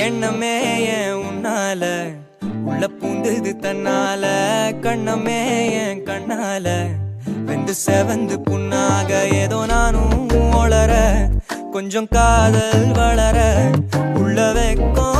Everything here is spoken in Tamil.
எண்ணமே ஏன் உன்னால உள்ள பூந்தது தன்னால கண்ணமே என் கண்ணால வெந்து செவந்து புண்ணாக ஏதோ நானும் ஒளர கொஞ்சம் காதல் வளர உள்ள வெக்கம்